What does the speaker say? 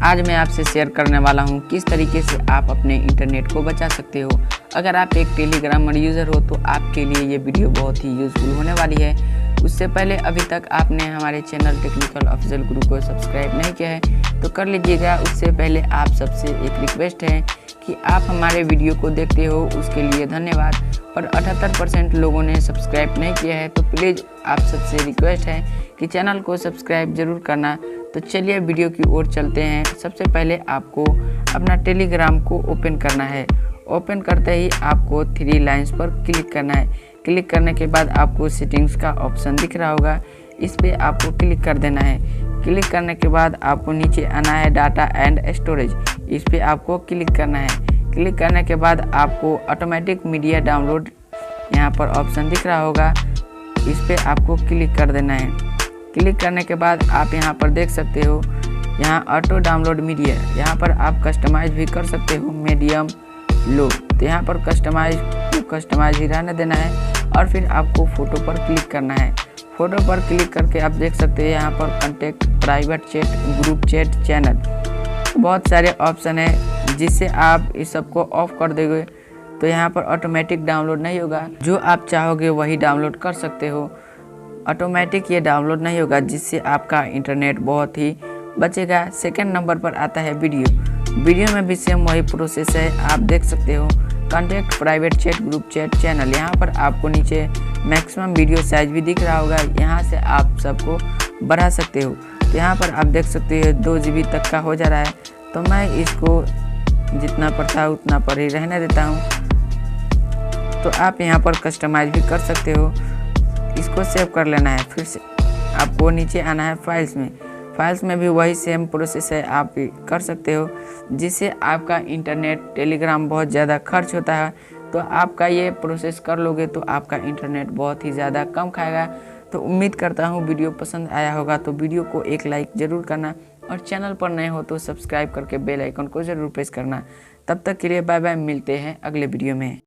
आज मैं आपसे शेयर करने वाला हूं किस तरीके से आप अपने इंटरनेट को बचा सकते हो। अगर आप एक टेलीग्रामर यूज़र हो तो आपके लिए ये वीडियो बहुत ही यूज़फुल होने वाली है। उससे पहले अभी तक आपने हमारे चैनल टेक्निकल ऑफिशियल गुरु को सब्सक्राइब नहीं किया है तो कर लीजिएगा। उससे पहले आप सबसे एक रिक्वेस्ट है कि आप हमारे वीडियो को देखते हो, उसके लिए धन्यवाद। पर 78% लोगों ने सब्सक्राइब नहीं किया है तो प्लीज़ आप सबसे रिक्वेस्ट है कि चैनल को सब्सक्राइब ज़रूर करना। तो चलिए वीडियो की ओर चलते हैं। सबसे पहले आपको अपना टेलीग्राम को ओपन करना है। ओपन करते ही आपको 3 लाइंस पर क्लिक करना है। क्लिक करने के बाद आपको सेटिंग्स का ऑप्शन दिख रहा होगा, इस पर आपको क्लिक कर देना है। क्लिक करने के बाद आपको नीचे आना है डाटा एंड स्टोरेज, इस पर आपको क्लिक करना है। क्लिक करने के बाद आपको ऑटोमेटिक मीडिया डाउनलोड यहाँ पर ऑप्शन दिख रहा होगा, इस पर आपको क्लिक कर देना है। क्लिक करने के बाद आप यहाँ पर देख सकते हो यहाँ ऑटो डाउनलोड मीडिया, यहाँ पर आप कस्टमाइज भी कर सकते हो मीडियम लो। तो यहाँ पर कस्टमाइज ही रहने देना है और फिर आपको फ़ोटो पर क्लिक करना है। फ़ोटो पर क्लिक करके आप देख सकते हैं यहाँ पर contact, private chat, group chat, channel, बहुत सारे ऑप्शन है जिससे आप इस सब को ऑफ कर दोगे तो यहाँ पर ऑटोमेटिक डाउनलोड नहीं होगा। जो आप चाहोगे वही डाउनलोड कर सकते हो, ऑटोमेटिक ये डाउनलोड नहीं होगा, जिससे आपका इंटरनेट बहुत ही बचेगा। सेकंड नंबर पर आता है वीडियो में भी सेम वही प्रोसेस है। आप देख सकते हो contact, private chat, group chat, channel, यहाँ पर आपको नीचे मैक्सिमम वीडियो साइज भी दिख रहा होगा, यहाँ से आप सबको बढ़ा सकते हो। तो यहाँ पर आप देख सकते हो 2 GB तक का हो जा रहा है, तो मैं इसको जितना पड़ता है उतना पर ही रहने देता हूँ। तो आप यहाँ पर कस्टमाइज भी कर सकते हो। इसको सेव कर लेना है। फिर से आपको नीचे आना है फाइल्स में भी वही सेम प्रोसेस है, आप कर सकते हो। जिससे आपका इंटरनेट टेलीग्राम बहुत ज़्यादा खर्च होता है, तो आपका ये प्रोसेस कर लोगे तो आपका इंटरनेट बहुत ही ज़्यादा कम खाएगा। तो उम्मीद करता हूँ वीडियो पसंद आया होगा, तो वीडियो को एक लाइक ज़रूर करना और चैनल पर नए हो तो सब्सक्राइब करके बेल आइकन को ज़रूर प्रेस करना। तब तक के लिए बाय बाय, मिलते हैं अगले वीडियो में।